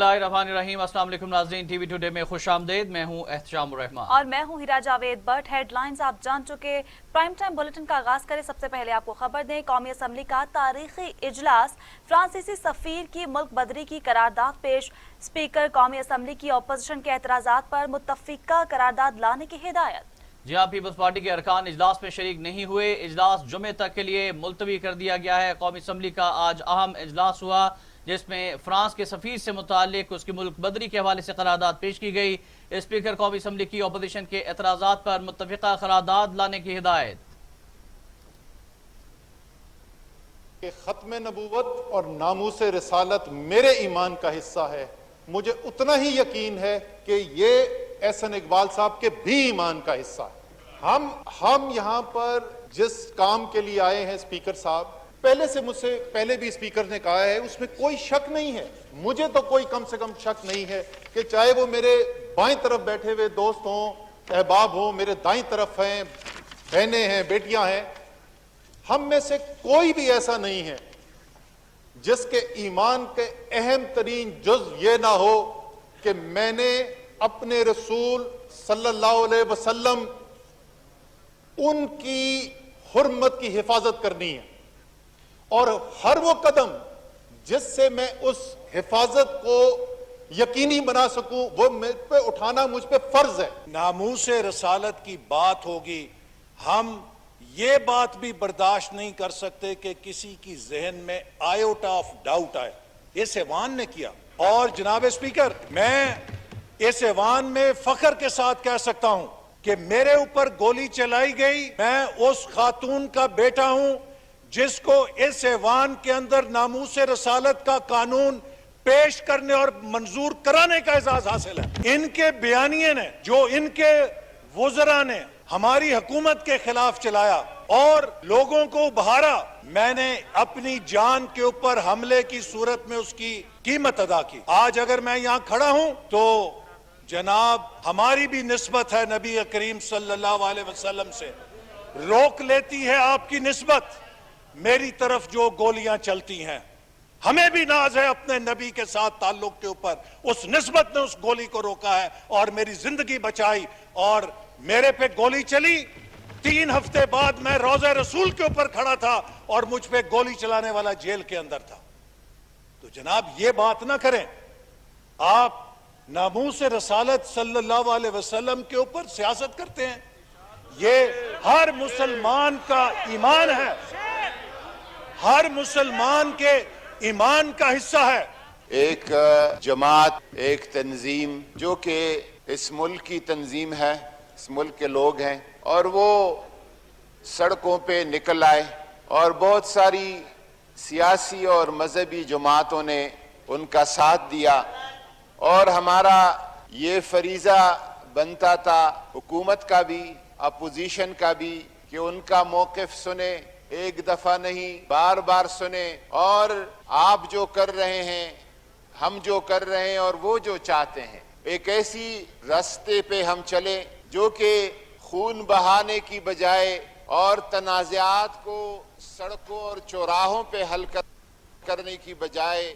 बिस्मिल्लाहिर्रहमानिर्रहीम। अस्सलाम वालेकुम नाज़रीन, टीवी टुडे में खुश आमदेद। मैं हूँ एहतशाम रहमान और मैं हूँ हिरा जावेद। बट हेडलाइंस आप जान चुके। प्राइम टाइम बुलेटिन का आगाज करें। सबसे पहले आपको खबर दें, कौमी असम्बली का तारीखी इजलास, फ्रांसीसी सफीर की मुल्क बदरी की करारदाद पेश। स्पीकर कौमी असम्बली की अपोजिशन के एतराज़ात पर मुत्तफिका करारदाद लाने की हिदायत। जी हाँ, पीपल्स पार्टी के अरकान इजलास में शरीक नहीं हुए। इजलास जुमे तक के लिए मुलतवी कर दिया गया है। कौमी असम्बली का आज अहम इजलास हुआ जिसमें फ्रांस के सफीर से मुतालिक उसकी मुल्क बदरी के हवाले से करारदाद पेश की गई। स्पीकर कौमी असम्बली की अपोजिशन के एतराज़ात पर मुत्तफिका करारदाद लाने की हिदायत। कि खत्म नबूवत और नामूस रिसालत मेरे ईमान का हिस्सा है। मुझे उतना ही यकीन है कि ये एहसन इकबाल साहब के भी ईमान का हिस्सा है। हम यहाँ पर जिस काम के लिए आए हैं स्पीकर साहब, पहले से मुझसे पहले भी स्पीकर ने कहा है, उसमें कोई शक नहीं है। मुझे तो कोई कम से कम शक नहीं है कि चाहे वो मेरे बाएं तरफ बैठे हुए दोस्त हों, अहबाब हों, मेरे दाईं तरफ हैं, बहनें हैं, बेटियां हैं, हम में से कोई भी ऐसा नहीं है जिसके ईमान के अहम तरीन जुज ये ना हो कि मैंने अपने रसूल सल्लल्लाहु अलैहि वसल्लम उनकी हुर्मत की हिफाजत करनी है और हर वो कदम जिससे मैं उस हिफाजत को यकीनी बना सकूं वो मुझ पे उठाना मुझ पे फर्ज है। नामूस रसालत की बात होगी, हम ये बात भी बर्दाश्त नहीं कर सकते कि किसी की जहन में आयोटा ऑफ डाउट आए। इस ऐवान ने किया। और जनाब स्पीकर, मैं इस ऐवान में फख्र के साथ कह सकता हूं कि मेरे ऊपर गोली चलाई गई। मैं उस खातून का बेटा हूं जिसको इस ऐवान के अंदर नामूस रसालत का कानून पेश करने और मंजूर कराने का एजाज हासिल है। इनके बयानिए ने, जो इनके वुज़रा ने हमारी हुकूमत के खिलाफ चलाया और लोगों को उभारा, मैंने अपनी जान के ऊपर हमले की सूरत में उसकी कीमत अदा की। आज अगर मैं यहां खड़ा हूं तो जनाब हमारी भी निस्बत है नबी करीम सल्लल्लाहु अलैहि वसल्लम से। रोक लेती है आपकी निस्बत मेरी तरफ जो गोलियां चलती हैं। हमें भी नाज है अपने नबी के साथ ताल्लुक के ऊपर। उस निस्बत ने उस गोली को रोका है और मेरी जिंदगी बचाई। और मेरे पे गोली चली, 3 हफ्ते बाद मैं रोज़े रसूल के ऊपर खड़ा था और मुझ पे गोली चलाने वाला जेल के अंदर था। तो जनाब ये बात ना करें। आप नामूस रसालत सल्लल्लाहु अलैहि वसल्लम के ऊपर सियासत करते हैं। ये हर मुसलमान का ईमान है, हर मुसलमान के ईमान का हिस्सा है। एक जमात, एक तंजीम जो कि इस मुल्क की तंजीम है, इस मुल्क के लोग हैं, और वो सड़कों पे निकल आए और बहुत सारी सियासी और मजहबी जमातों ने उनका साथ दिया। और हमारा ये फरीज़ा बनता था, हुकूमत का भी, अपोजिशन का भी, कि उनका मौक़िफ़ सुने, एक दफ़ा नहीं बार बार सुने। और आप जो कर रहे हैं, हम जो कर रहे हैं और वो जो चाहते हैं, एक ऐसी रास्ते पे हम चले जो कि खून बहाने की बजाय और तनाज़ात को सड़कों और चौराहों पे हल करने की बजाय।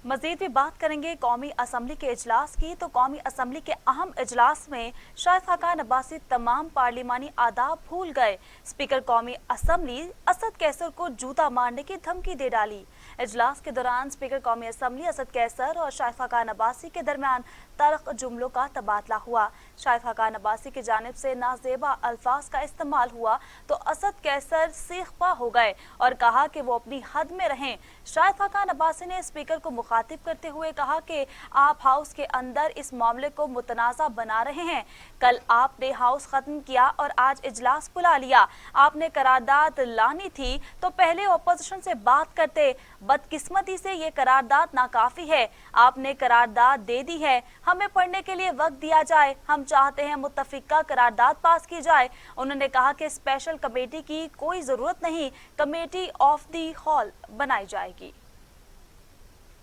मजीद भी बात करेंगे कौमी असम्बली के इजलास की। तो कौमी असम्बली के अहम इजलास में शाहिद खाकान अब्बासी तमाम पार्लिमानी आदाब भूल गए। स्पीकर कौमी असम्बली असद कैसर को जूता मारने की धमकी दे डाली। इजलास के दौरान स्पीकर कौमी असम्बली असद कैसर और शाहिद खाकान अब्बासी के दरमियान तल्ख जुमलों का तबादला हुआ। शाहिद खाकान अब्बासी की जानिब से नाजेबा अल्फाज का इस्तेमाल हुआ तो असद कैसर सीखपा हो गए और कहा कि वो अपनी हद में रहें। शाहिद खाकान अब्बासी ने स्पीकर को मुखातिब करते हुए कहा कि आप हाउस के अंदर इस मामले को मुतनाज़ा बना रहे हैं। कल आपने हाउस खत्म किया और आज इजलास बुला लिया। आपने करारदाद लानी थी तो पहले अपोजिशन से बात करते। बदकिस्मती से ये करारदाद नाकाफी है। आपने करारदाद दे दी है, हमें पढ़ने के लिए वक्त दिया जाए। हम चाहते हैं मुत्तफिका करारदाद पास की जाए। उन्होंने कहा कि स्पेशल कमेटी की कोई जरूरत नहीं, कमेटी ऑफ दी हॉल बनाई जाएगी।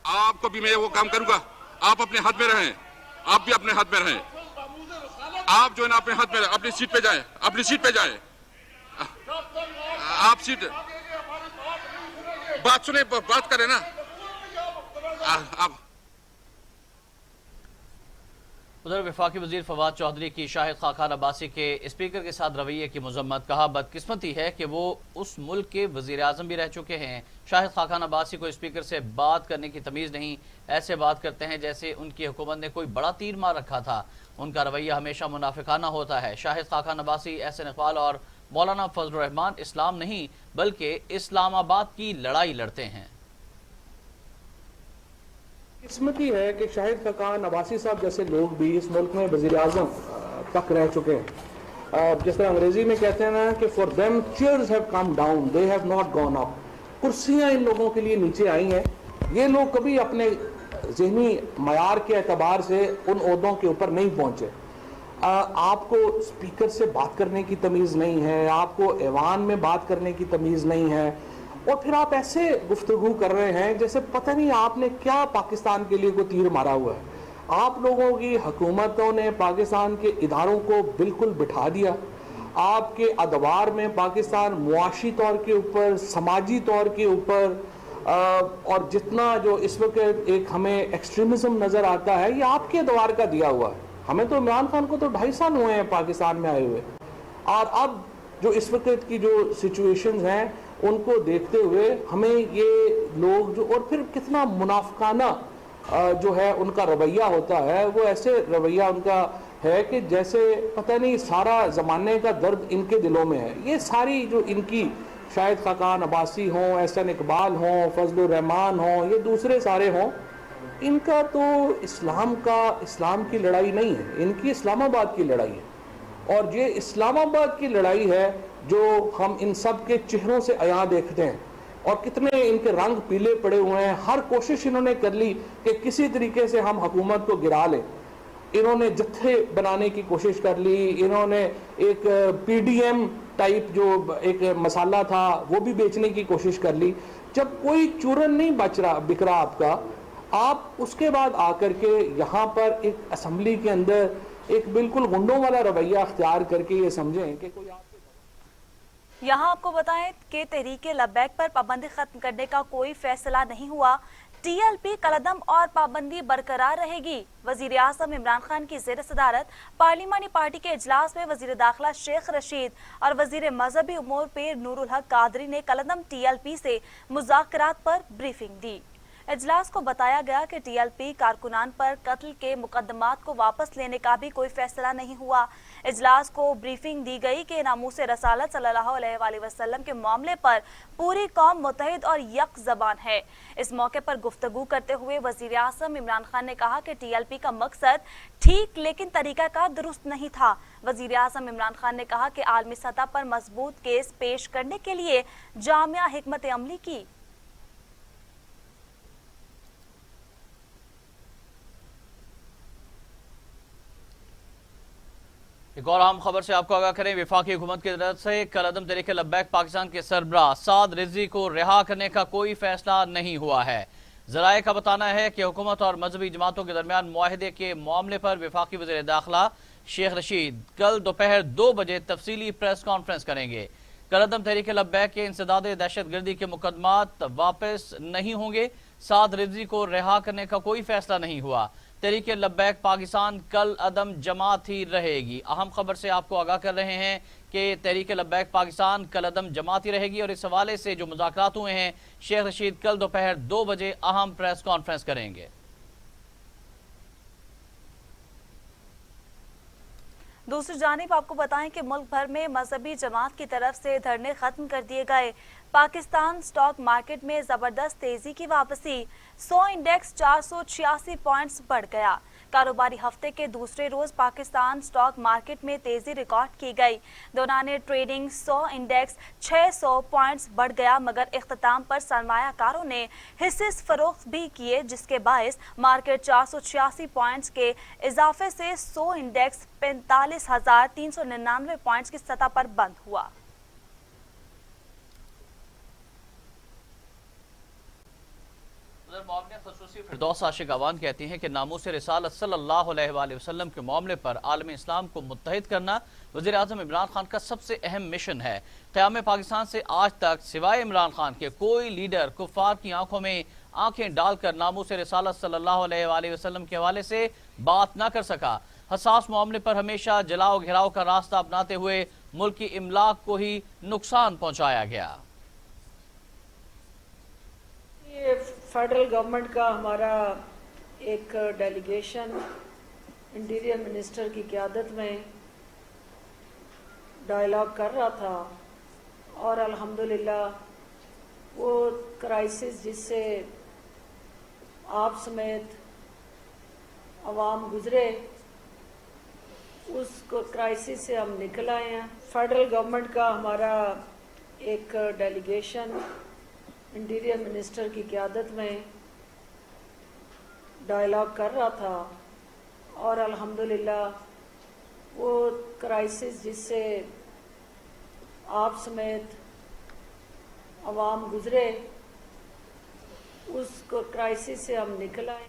आपको भी मैं वो काम करूंगा, आप अपने हाथ में रहें, आप भी अपने हाथ में रहें। आप जो है ना अपने हाथ में, अपनी सीट पे जाएं, अपनी सीट पे जाएं। आप सीट बात सुने, बात करें ना। आप उधर वफाकी वजीर फवाद चौधरी की शाहिद खाकान अब्बासी के स्पीकर के साथ रवैये की मजम्मत। कहा, बदकिस्मती है कि वो उस मुल्क के वजीर आजम भी रह चुके हैं। शाहिद खाकान अब्बासी को स्पीकर से बात करने की तमीज़ नहीं, ऐसे बात करते हैं जैसे उनकी हुकूमत ने कोई बड़ा तीर मार रखा था। उनका रवैया हमेशा मुनाफिकाना होता है। शाहिद खाकान अब्बासी, एहसन इकबाल और मौलाना फजल रहमान इस्लाम नहीं बल्कि इस्लामाबाद की लड़ाई लड़ते हैं। किस्मती है कि शाहिद खाकान अब्बासी साहब जैसे लोग भी इस मुल्क में वज़ीर आज़म तक रह चुके हैं। जिस तरह अंग्रेजी में कहते हैं ना कि for them chairs have come down, they have not gone up. कुर्सियां इन लोगों के लिए नीचे आई हैं। ये लोग कभी अपने ज़हनी मयार के एतबार से उन ओहदों के ऊपर नहीं पहुंचे। आपको स्पीकर से बात करने की तमीज़ नहीं है, आपको ऐवान में बात करने की तमीज़ नहीं है, और फिर आप ऐसे गुफ्तगू कर रहे हैं जैसे पता नहीं आपने क्या पाकिस्तान के लिए कोई तीर मारा हुआ है। आप लोगों की हुकूमतों ने पाकिस्तान के इदारों को बिल्कुल बिठा दिया। आपके अदवार में पाकिस्तान मुआशी तौर के ऊपर, समाजी तौर के ऊपर, और जितना जो इस वक्त एक हमें एक्सट्रीमिज्म नज़र आता है, ये आपके अदवार का दिया हुआ है। हमें तो इमरान खान को तो 2.5 साल हुए हैं पाकिस्तान में आए हुए, और अब जो इस वक्त की जो सिचुएशंस हैं उनको देखते हुए हमें ये लोग जो, और फिर कितना मुनाफिकाना जो है उनका रवैया होता है, वो ऐसे रवैया उनका है कि जैसे पता नहीं सारा ज़माने का दर्द इनके दिलों में है। ये सारी जो इनकी शाहिद खाकान अब्बासी हों, एहसन इकबाल हों, फजल रहमान हों, ये दूसरे सारे हों, इनका तो इस्लाम की लड़ाई नहीं है, इनकी इस्लामाबाद की लड़ाई है। और ये इस्लामाबाद की लड़ाई है जो हम इन सब के चेहरों से अयां देखते हैं, और कितने इनके रंग पीले पड़े हुए हैं। हर कोशिश इन्होंने कर ली कि किसी तरीके से हम हुकूमत को गिरा लें। इन्होंने जत्थे बनाने की कोशिश कर ली, इन्होंने एक PDM टाइप जो एक मसाला था वो भी बेचने की कोशिश कर ली। जब कोई चूरन नहीं बिक रहा आपका, आप उसके बाद आकर के यहाँ पर एक असम्बली के अंदर एक बिल्कुल गुंडों वाला रवैया अख्तियार करके ये समझें कि कोई यहाँ आपको बताएं कि तहरीके लब्बैक पर पाबंदी खत्म करने का कोई फैसला नहीं हुआ। TLP कलदम और पाबंदी बरकरार रहेगी। वजीर आज़म इमरान खान की ज़ेर सदारत पार्लिमानी पार्टी के इजलास में वजीर दाखिला शेख रशीद और वजीर मजहबी उमूर पीर नूरुल हक कादरी ने कलदम TLP से मुज़ाकरात पर ब्रीफिंग दी। इजलास को बताया गया कि TLP कारकुनान पर कत्ल के मुकदमात को वापस लेने का भी कोई फैसला नहीं हुआ। इजलास को ब्रीफिंग दी गई कि नामूस रसालत सल्लल्लाहु अलैहि वसल्लम के मामले पर पूरी कौम मुत्तहिद और यक ज़बान है। इस मौके पर गुफ्तगू करते हुए वजीर आज़म इमरान खान ने कहा कि TLP का मकसद ठीक लेकिन तरीकाकार दुरुस्त नहीं था। वजीर आज़म इमरान खान ने कहा कि आलमी सतह पर मजबूत केस पेश करने के लिए जामिया हिकमत अमली की एक और अहम खबर से आपको आगाह करें। वफाकी हुकूमत की तरफ से कलअदम तहरीके लब्बैक पाकिस्तान के सरबराह साद रिजवी को रिहा करने का कोई फैसला नहीं हुआ है। ज़राए का बताना है कि हुकूमत और मजहबी जमातों के दरमियान मुआहदे के मामले पर वफाकी वज़ीर दाखिला शेख रशीद कल दोपहर 2 बजे तफसीली प्रेस कॉन्फ्रेंस करेंगे। कलअदम तहरीके लब्बैक के इंसदाद दहशत गर्दी के मुकदमात वापस नहीं होंगे। साद रिजवी को रिहा करने का कोई फैसला नहीं हुआ। तहरीके लब्बैक पाकिस्तान कल अदम जमात ही रहेगी। अहम खबर से आपको आगाह कर रहे हैं कि तहरीके लब्बैक पाकिस्तान कल अदम जमात ही रहेगी, और इस हवाले से जो मुज़ाकरात हुए हैं शेख रशीद कल दोपहर 2 बजे अहम प्रेस कॉन्फ्रेंस करेंगे। दूसरी जानिब आपको बताएं कि मुल्क भर में मजहबी जमात की तरफ से धरने खत्म कर दिए गए। पाकिस्तान स्टॉक मार्केट में जबरदस्त तेजी की वापसी। 100 इंडेक्स 486 पॉइंट्स बढ़ गया। कारोबारी हफ्ते के दूसरे रोज पाकिस्तान स्टॉक मार्केट में तेजी रिकॉर्ड की गई। दौरान ट्रेडिंग 100 इंडेक्स 600 पॉइंट्स बढ़ गया, मगर इख्तिताम पर सरमायाकारों ने हिस्से फरोख्त भी किए, जिसके बायस मार्केट 486 पॉइंट्स के इजाफे से 100 इंडेक्स 45,399 पॉइंट्स की सतह पर बंद हुआ। फिरदौस आशिक अवान कहती हैं कि नामूस रिसालत सल्लल्लाहु अलैहि वसल्लम के मामले पर आलम इस्लाम को मुत्तहिद करना वज़ीर आज़म इमरान खान का सबसे अहम मिशन है। क़याम पाकिस्तान से आज तक सिवाय इमरान खान के कोई लीडर कुफ़ार की आंखों में आंखें डालकर नामूस रिसालत सल्लल्लाहु अलैहि वसल्लम के हवाले से बात न कर सका। हसास मामले पर हमेशा जलाओ घिराव का रास्ता अपनाते हुए मुल्क की इमलाक को ही नुकसान पहुंचाया गया। ये फेडरल गवर्नमेंट का हमारा एक डेलीगेशन इंटीरियर मिनिस्टर की क़यादत में डायलॉग कर रहा था और अल्हम्दुलिल्लाह वो क्राइसिस जिससे आप समेत अवाम गुजरे उस क्राइसिस से हम निकल आए हैं। फेडरल गवर्नमेंट का हमारा एक डेलीगेशन इंटीरियर मिनिस्टर की क़यादत में डायलॉग कर रहा था और अल्हम्दुलिल्लाह वो क्राइसिस जिससे आप समेत अवाम गुजरे उस क्राइसिस से हम निकल आए।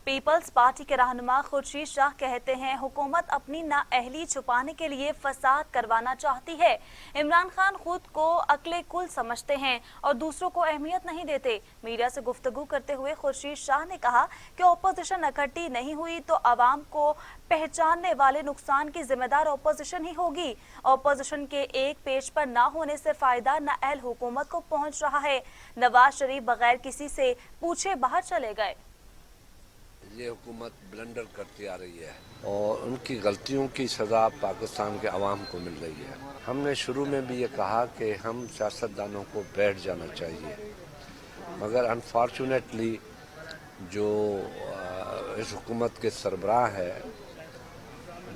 पीपल्स पार्टी के रहनुमा खुर्शीद शाह कहते हैं हुकूमत अपनी नाअहली छुपाने के लिए फसाद करवाना चाहती है। इमरान खान खुद को अक्ले कुल समझते हैं और दूसरों को अहमियत नहीं देते। मीडिया से गुफ्तगू करते हुए खुर्शीद शाह ने कहा कि अपोजिशन इकट्ठी नहीं हुई तो आवाम को पहचानने वाले नुकसान की जिम्मेदार अपोजिशन ही होगी। अपोजिशन के एक पेज पर ना होने से फायदा नाअहल हुकूमत को पहुंच रहा है। नवाज शरीफ बगैर किसी से पूछे बाहर चले गए। ये हुकूमत ब्लंडर करती आ रही है और उनकी गलतियों की सज़ा पाकिस्तान के अवाम को मिल रही है। हमने शुरू में भी ये कहा कि हम सियासतदानों को बैठ जाना चाहिए, मगर अनफॉर्चुनेटली जो इस हुकूमत के सरबराह है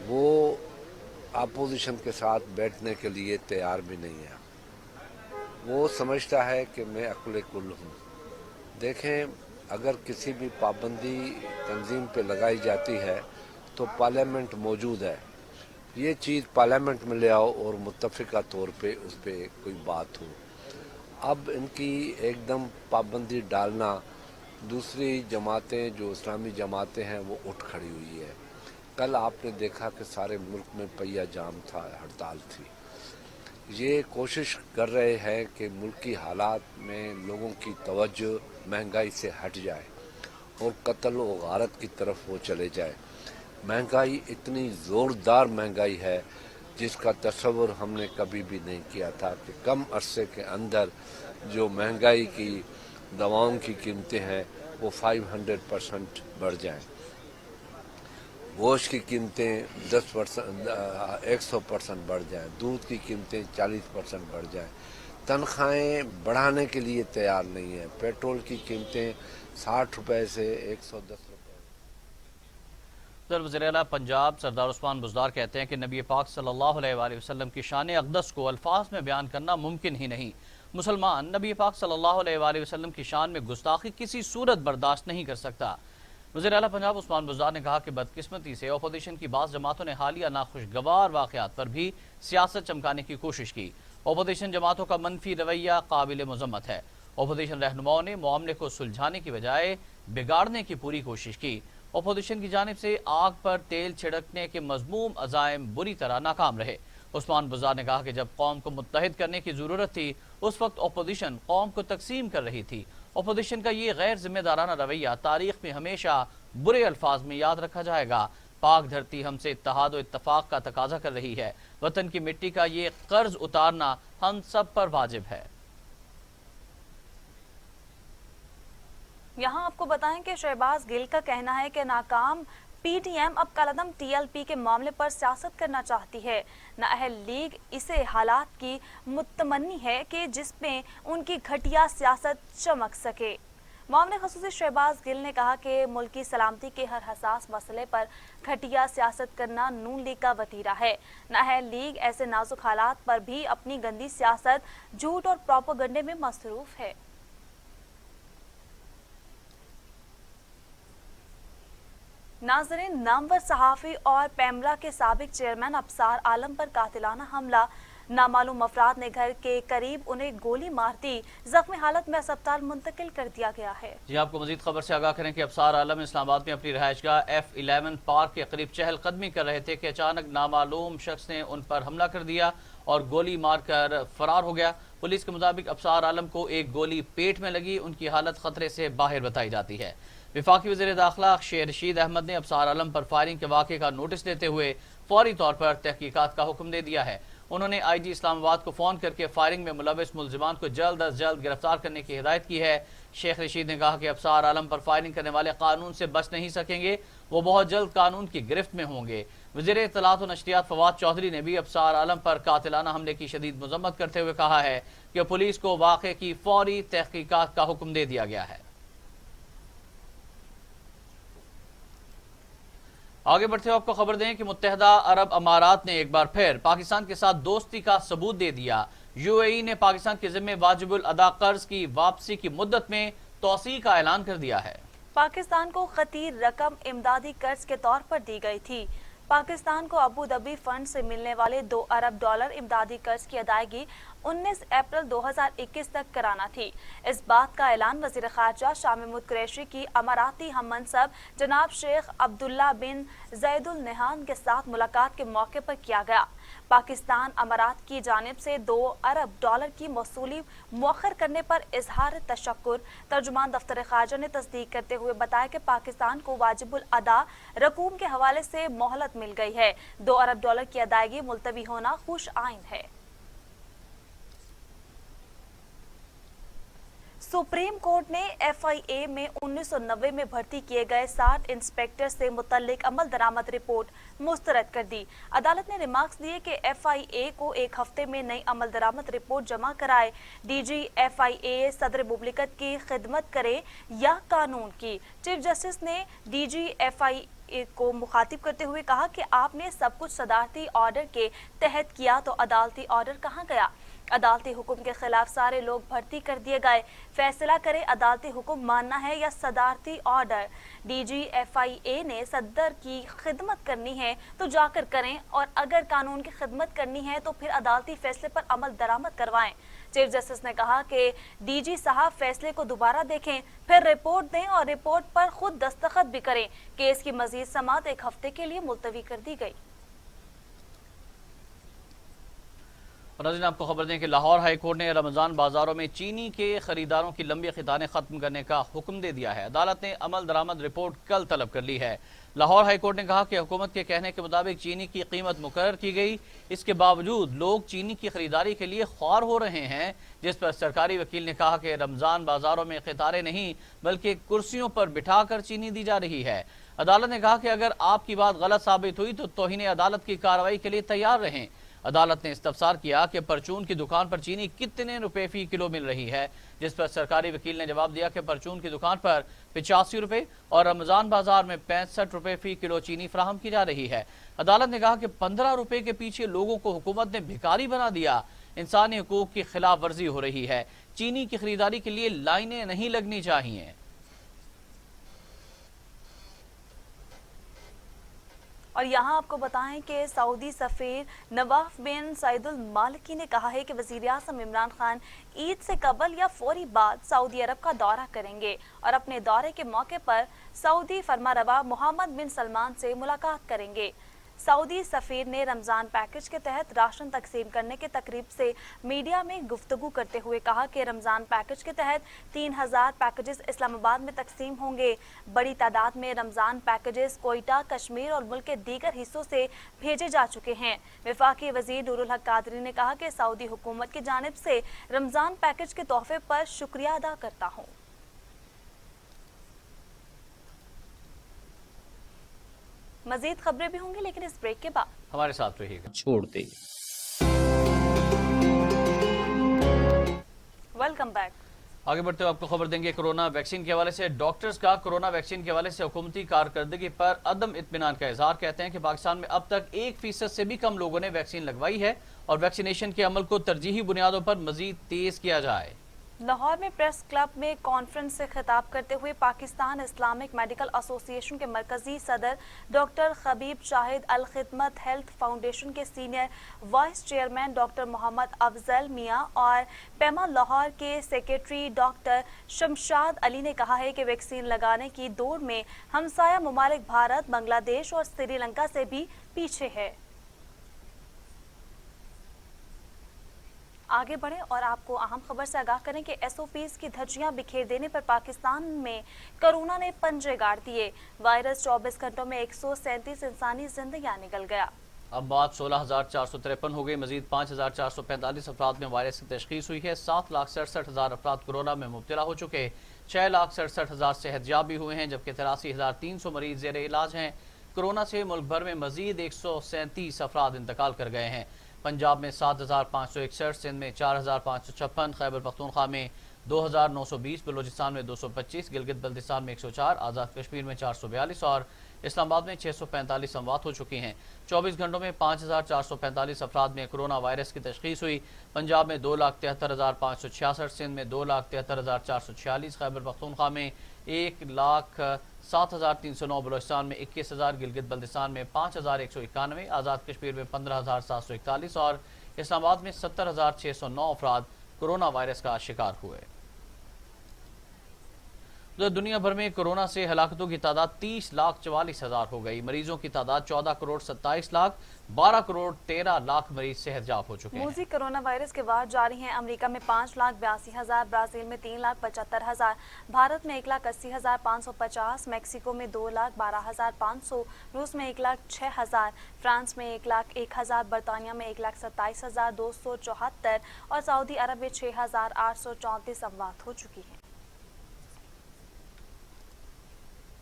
वो अपोजिशन के साथ बैठने के लिए तैयार भी नहीं है। वो समझता है कि मैं अक्ल कुल हूँ। देखें, अगर किसी भी पाबंदी तंजीम पे लगाई जाती है तो पार्लियामेंट मौजूद है। ये चीज़ पार्लियामेंट में ले आओ और मुत्तफ़िका तौर पे उस पर कोई बात हो। अब इनकी एकदम पाबंदी डालना, दूसरी जमातें जो इस्लामी जमातें हैं वो उठ खड़ी हुई है। कल आपने देखा कि सारे मुल्क में पहिया जाम था, हड़ताल थी। ये कोशिश कर रहे हैं कि मुल्की हालात में लोगों की तवज्जो महंगाई से हट जाए और कत्ल व गारत की तरफ वो चले जाए। महंगाई इतनी ज़ोरदार महंगाई है जिसका तस्वुर हमने कभी भी नहीं किया था कि कम अरसे के अंदर जो महंगाई की दवाओं की कीमतें हैं वो 500% बढ़ जाएं। गोश्त की कीमतें 100% बढ़ जाएं, दूध की कीमतें 40% बढ़ जाएं। तनख्वाहें बढ़ाने के लिए तैयार नहीं है। पेट्रोल की कीमतें 60 रुपए से 110 रुपए। वज़ीर आला पंजाब सरदार उस्मान बुज़दार कहते हैं कि नबी पाक सल्लल्लाहु अलैहि वसल्लम की शान अक़दस को अल्फाज में बयान करना मुमकिन ही नहीं। मुसलमान नबी पाक सल्लल्लाहु अलैहि वसल्लम की शान में गुस्ताखी किसी सूरत बर्दाश्त नहीं कर सकता। वज़ीर आला पंजाब उस्मान बुज़दार ने कहा कि बदकिस्मती से अपोजिशन की बाज़ जमातों ने हालिया नाखुशगवार वाक़यात पर भी सियासत चमकाने की कोशिश की। अपोजिशन जमातों का मनफी रवैया काबिल मज़म्मत है। अपोजिशन रहनुमाओं ने मामले को सुलझाने की बजाय बिगाड़ने की पूरी कोशिश की। अपोजिशन की जानिब से आग पर तेल छिड़कने के मज़मूम अज़ाइम बुरी तरह नाकाम रहे। उस्मान बुज़दार ने कहा कि जब कौम को मुत्तहिद करने की ज़रूरत थी उस वक्त अपोजिशन कौम को तकसीम कर रही थी। अपोजिशन का ये गैर जिम्मेदाराना रवैया तारीख में हमेशा बुरे अल्फाज में याद रखा जाएगा। पाक धरती हमसे इत्तेहाद व इत्तफाक का तकाजा कर रही है। वतन की मिट्टी का ये कर्ज उतारना हम सब पर वाजिब है। यहाँ आपको बताएं कि शहबाज गिल का कहना है कि नाकाम पीटीएम अब कलदम टीएलपी के मामले पर सियासत करना चाहती है। नाअहल लीग इसे हालात की मुतमन्नी है कि जिसमें उनकी घटिया सियासत चमक सके। मामले खसूसी शहबाज गिल ने कहा कि मुल्क की सलामती के हर हसास मसले पर घटिया सियासत करना नून लीग का वतीरा है। नाअहल लीग ऐसे नाजुक हालात पर भी अपनी गंदी सियासत, झूठ और प्रोपेगेंडे में मसरूफ है। नाज़रीन, नामवर सहाफ़ी और पैमरा के साबिक चेयरमैन अबसार आलम पर कातिलाना हमला नामालूम अफराद ने घर के करीब उन्हें गोली मार दी। जख्मी हालत में अस्पताल मुंतकिल कर दिया गया है। जी आपको मजीद खबर से आगाह करें कि अबसार आलम इस्लामाबाद में अपनी रहायशगाह F11 पार्क के करीब चहलकदमी कर रहे थे कि अचानक नामालूम शख्स ने उन पर हमला कर दिया और गोली मारकर फरार हो गया। पुलिस के मुताबिक अबसार आलम को एक गोली पेट में लगी, उनकी हालत खतरे से बाहर बताई जाती है। वफाकी वज़ीर दाखिला शेख रशीद अहमद ने अबसार आलम पर फायरिंग के वाक़े का नोटिस देते हुए फौरी तौर पर तहकीकात का हुक्म दे दिया है। उन्होंने IG इस्लामाबाद को फ़ोन करके फायरिंग में मुलविस मुलजिमान को जल्द अज जल्द गिरफ्तार करने की हिदायत की है। शेख रशीद ने कहा कि अबसार आलम पर फायरिंग करने वाले कानून से बच नहीं सकेंगे, वो बहुत जल्द कानून की गिरफ्त में होंगे। वज़ीर इत्तलात व नशरियात फवाद चौधरी ने भी अबसार आलम पर कातिलाना हमले की शदीद मज़म्मत करते हुए कहा है कि पुलिस को वाक़े की फौरी तहकीकात का हुक्म दे दिया गया है। आगे बढ़ते हुए आपको खबर दें कि मुत्तहदा अरब अमारात ने एक बार फिर पाकिस्तान के साथ दोस्ती का सबूत दे दिया। UAE ने पाकिस्तान के ज़िम्मे वाजिबुल अदा कर्ज की वापसी की मुद्दत में तौसी का ऐलान कर दिया है। पाकिस्तान को खतीर रकम इमदादी कर्ज के तौर पर दी गई थी। पाकिस्तान को अबू धाबी फंड से मिलने वाले $2 अरब इमदादी कर्ज की अदायगी 19 अप्रैल 2021 तक कराना थी। इस बात का ऐलान वज़ीर ख़ारजा शाह महमूद कुरैशी की अमाराती हम मनसब जनाब शेख अब्दुल्ला बिन ज़ैदुल नहान के साथ मुलाकात के मौके पर किया गया। पाकिस्तान अमारात की जानिब से $2 अरब की मौसूली मुअख्खर करने पर इजहार तशक्कुर। तर्जुमान दफ्तर ख़ारजा ने तस्दीक करते हुए बताया कि पाकिस्तान को वाजिबुल अदा रकूम के हवाले से मोहलत मिल गई है। $2 अरब की अदायगी मुलतवी होना खुश आइन है। सुप्रीम कोर्ट ने FIA में 1990 में भर्ती किए गए 60 इंस्पेक्टर से मुतल्लिक अमल दरामद रिपोर्ट मुस्तरद कर दी। अदालत ने रिमार्क्स दिए कि FIA को एक हफ्ते में नई अमल दरामद रिपोर्ट जमा कराए। DG FIA सदर मुमलिकत की खिदमत करे या कानून की। चीफ जस्टिस ने DG FIA को मुखातिब करते हुए कहा कि आपने सब कुछ सदारती ऑर्डर के तहत किया तो अदालती ऑर्डर कहाँ गया। अदालती हुक्म के खिलाफ सारे लोग भर्ती कर दिए गए। फैसला करें अदालती हुक्म मानना है या सदारती ऑर्डर। DG FIA ने सदर की खिदमत करनी है तो जाकर करें और अगर कानून की खिदमत करनी है तो फिर अदालती फैसले पर अमल दरामद करवाएं। चीफ जस्टिस ने कहा कि DG साहब फैसले को दोबारा देखें, फिर रिपोर्ट दें और रिपोर्ट पर खुद दस्तखत भी करें। केस की मजीद समाअत एक हफ्ते के लिए मुलतवी कर दी गई। नाज़रीन आपको खबर दें कि लाहौर हाई कोर्ट ने रमज़ान बाजारों में चीनी के खरीदारों की लंबी खितानें खत्म करने का हुक्म दे दिया है। अदालत ने अमल दरामद रिपोर्ट कल तलब कर ली है। लाहौर हाई कोर्ट ने कहा कि हुकूमत के कहने के मुताबिक चीनी की कीमत मुकर्रर की गई, इसके बावजूद लोग चीनी की खरीदारी के लिए ख्वार हो रहे हैं, जिस पर सरकारी वकील ने कहा कि रमज़ान बाजारों में खितारें नहीं बल्कि कुर्सियों पर बिठाकर चीनी दी जा रही है। अदालत ने कहा कि अगर आपकी बात गलत साबित हुई तो तौहीन अदालत की कार्रवाई के लिए तैयार रहें। अदालत ने इस्तफसार किया कि परचून की दुकान पर चीनी कितने रुपए फी किलो मिल रही है, जिस पर सरकारी वकील ने जवाब दिया कि परचून की दुकान पर 85 रुपए और रमजान बाजार में 65 रुपए फी किलो चीनी फराहम की जा रही है। अदालत ने कहा कि 15 रुपए के पीछे लोगों को हुकूमत ने भिखारी बना दिया, इंसानी हुकूक की खिलाफ वर्जी हो रही है। चीनी की खरीदारी के लिए लाइनें नहीं लगनी चाहिए। और यहाँ आपको बताएं कि सऊदी सफीर नवाफ बिन सईदुल मालिकी ने कहा है कि वज़ीर आज़म इमरान खान ईद से कबल या फौरी बाद सऊदी अरब का दौरा करेंगे और अपने दौरे के मौके पर सऊदी फरमारवा मोहम्मद बिन सलमान से मुलाकात करेंगे। सऊदी सफीर ने रमज़ान पैकेज के तहत राशन तकसीम करने के तकरीब से मीडिया में गुफ्तगू करते हुए कहा कि रमज़ान पैकेज के तहत 3000 पैकेजेस इस्लामाबाद में तकसीम होंगे। बड़ी तादाद में रमज़ान पैकेजेस कोयटा, कश्मीर और मुल्क के दीगर हिस्सों से भेजे जा चुके हैं। वफाकी वज़ीर नूरुल हक कादरी ने कहा कि सऊदी हुकूमत की जानिब से रमज़ान पैकेज के तोहफे पर शुक्रिया अदा करता हूँ। मजीद खबरें भी होंगी लेकिन इस ब्रेक के बाद हमारे साथ रहिएगा। छोड़ दे। Welcome back. आगे बढ़ते हुए आपको खबर देंगे कोरोना वैक्सीन के हवाले से। डॉक्टर्स का कोरोना वैक्सीन के हवाले से हुकूमती कारकर्दगी पर अदम इत्मीनान का इजहार। कहते हैं कि पाकिस्तान में अब तक 1% से भी कम लोगों ने वैक्सीन लगवाई है और वैक्सीनेशन के अमल को तरजीही बुनियादों पर मजीद तेज किया जाए। लाहौर में प्रेस क्लब में कॉन्फ्रेंस से खिताब करते हुए पाकिस्तान इस्लामिक मेडिकल एसोसिएशन के मरकजी सदर doctor Khabib Shahid Al Khidmat health foundation के senior vice chairman doctor Mohammad Afzal Mian और पेमा लाहौर के सेक्रेटरी डॉक्टर शमशाद अली ने कहा है कि वैक्सीन लगाने की दौड़ में हमसाया ममालिक भारत, बांग्लादेश और श्रीलंका से भी पीछे है। आगे बढ़े और आपको अहम खबर से आगाह करें कि एसओपीज की धज्जियां बिखेर देने पर पाकिस्तान में कोरोना ने पंजे गाड़ दिए। वायरस 24 घंटों में 137 इंसानी जिंदगियां निकल गया। अब बात 16,453 हो गई। मजीद 5,445 अफराद में वायरस की तशखीस हुई है। 7,67,000 अफराद कोरोना में मुब्तला हो चुके। 6,67,000 सेहतयाब भी हुए हैं, जबकि 83,300 मरीज ज़ेर इलाज हैं। कोरोना से मुल्क भर में मजीद 137 अफराद इंतकाल कर गए हैं। पंजाब में 7,561, सिंध में 4,556, खैबर पख्तूनख्वा में 2,920, बलूचिस्तान में 225, गिलगित बल्तिस्तान में 104, आज़ाद कश्मीर में 442 और इस्लामाबाद में 645 अमवात हो चुकी हैं। 24 घंटों में 5,445 अफराद में कोरोना वायरस की तशखीस हुई। पंजाब में 2,73,566, सिंध में 2,73,446, खैबर पख्तूनख्वा में 1,07,309, बलूचिस्तान में 21,000, गिलगित बल्तिस्तान में 5,191, आज़ाद कश्मीर में 15,741 और इस्लामाबाद में 70,609 अफराद कोरोना वायरस का शिकार हुए। तो दुनिया भर में कोरोना से हलाकतों की तादाद 30,44,000 हो गई। मरीजों की तादाद 14,27,00,000, 12,13,00,000 मरीज सेहतयाब हो चुके हैं। मूजी कोरोना वायरस के वार जारी हैं। अमेरिका में 5,82,000, ब्राजील में 3,75,000, भारत में 1,80,550, मैक्सिको में 2,12,500, रूस में 1,06,000, फ्रांस में 1,01,000, बरतानिया में 1,27,274 और सऊदी अरब में 6,834 अमवात हो चुकी हैं।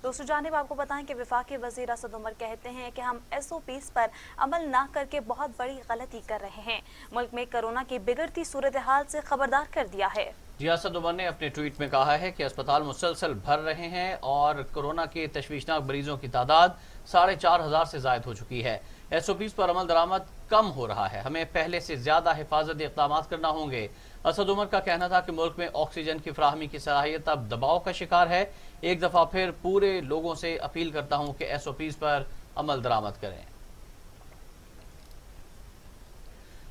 दूसरी जानिब आपको बताएं कि वफाकी वज़ीर असद उमर कहते हैं कि हम एसओपीज पर अमल ना करके बहुत बड़ी गलती कर रहे हैं। मुल्क में कोरोना की बिगड़ती सूरत हाल से खबरदार कर दिया है। जी, असद उमर ने अपने ट्वीट में कहा है कि अस्पताल मुसलसल भर रहे हैं और कोरोना के तशवीशनाक मरीजों की तादाद 4,500 से ज़ायद हो चुकी है। एसओपीज पर अमल दरामद कम हो रहा है। हमें पहले से ज़्यादा हिफाजती इक़दाम करना होंगे। असद उमर का कहना था कि मुल्क में ऑक्सीजन की फराहमी की सलाहियत अब दबाव का शिकार है। एक दफ़ा फिर पूरे लोगों से अपील करता हूँ कि एसओपीज पर अमल दरामद करें।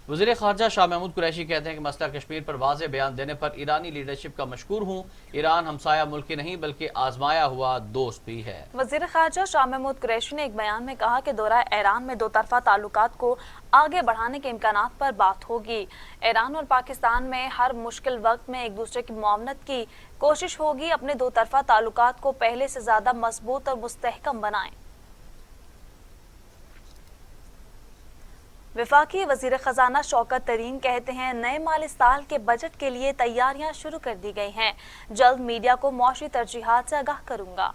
वज़ीर ख़ारजा शाह महमूद कुरैशी कहते हैं कि मसला कश्मीर पर वाज़ेह बयान देने पर ईरानी लीडरशिप का मशकूर हूँ। ईरान हमसाया मुल्क ही नहीं बल्कि आजमाया हुआ दोस्त भी है। वज़ीर ख़ारजा शाह महमूद कुरैशी ने एक बयान में कहा कि दौरा ईरान में दो तरफ़ा ताल्लुकात को आगे बढ़ाने के इम्कानात पर बात होगी। ईरान और पाकिस्तान में हर मुश्किल वक्त में एक दूसरे की मुआवनत की कोशिश होगी। अपने दो तरफ़ा ताल्लुकात को पहले से ज़्यादा मजबूत और मुस्तहकम बनाएं। वफाकी वज़ीर ख़जाना शौकत तरीन कहते हैं नए माली साल के बजट के लिए तैयारियां शुरू कर दी गई हैं। जल्द मीडिया को मौशी तरजीहात से आगाह करूंगा।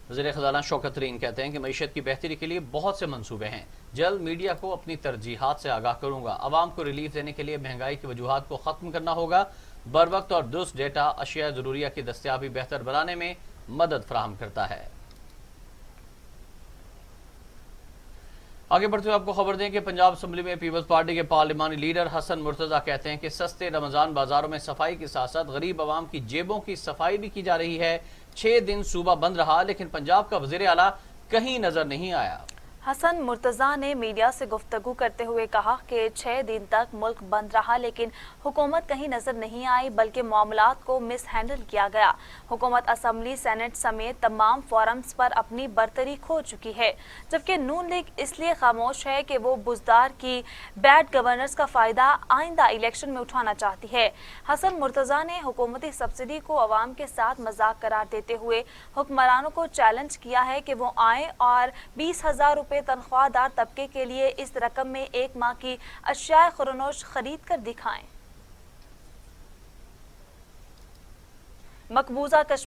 वज़ीर ख़जाना शौकत तरीन कहते हैं कि मईशत की बेहतरी के लिए बहुत से मंसूबे हैं। जल्द मीडिया को अपनी तरजीहात से आगाह करूंगा। आवाम को रिलीफ देने के लिए महंगाई की वजूहात को ख़त्म करना होगा। बर वक्त और दुरुस्त डेटा अशिया ज़रूरिया की दस्तियाबी बेहतर बनाने में मदद फराहम करता है। आगे बढ़ते हुए आपको खबर दें कि पंजाब असम्बली में पीपल्स पार्टी के पार्लिमानी लीडर हसन मुर्तज़ा कहते हैं कि सस्ते रमज़ान बाजारों में सफाई के साथ साथ गरीब आवाम की जेबों की सफाई भी की जा रही है। 6 दिन सूबा बंद रहा लेकिन पंजाब का वज़ीर आला कहीं नजर नहीं आया। हसन मुर्तज़ा ने मीडिया से गुफ्तगू करते हुए कहा कि 6 दिन तक मुल्क बंद रहा लेकिन हुकूमत कहीं नजर नहीं आई बल्कि मामलात को मिस हैंडल किया गया। हुकूमत असम्बली, सेनेट समेत तमाम फोरम्स पर अपनी बरतरी खो चुकी है, जबकि नून लीग इसलिए खामोश है कि वो बुजदार की बैड गवर्नेंस का फायदा आइंदा इलेक्शन में उठाना चाहती है। हसन मुर्तज़ा ने हुकूमती सब्सिडी को अवाम के साथ मजाक करार देते हुए हुक्मरानों को चैलेंज किया है कि वो आए और 20,000 रुपए तनख्वाहदार तबके के लिए इस रकम में एक माह की अशिया खुरनोश खरीद कर दिखाएं। मकबूजा कश्मीर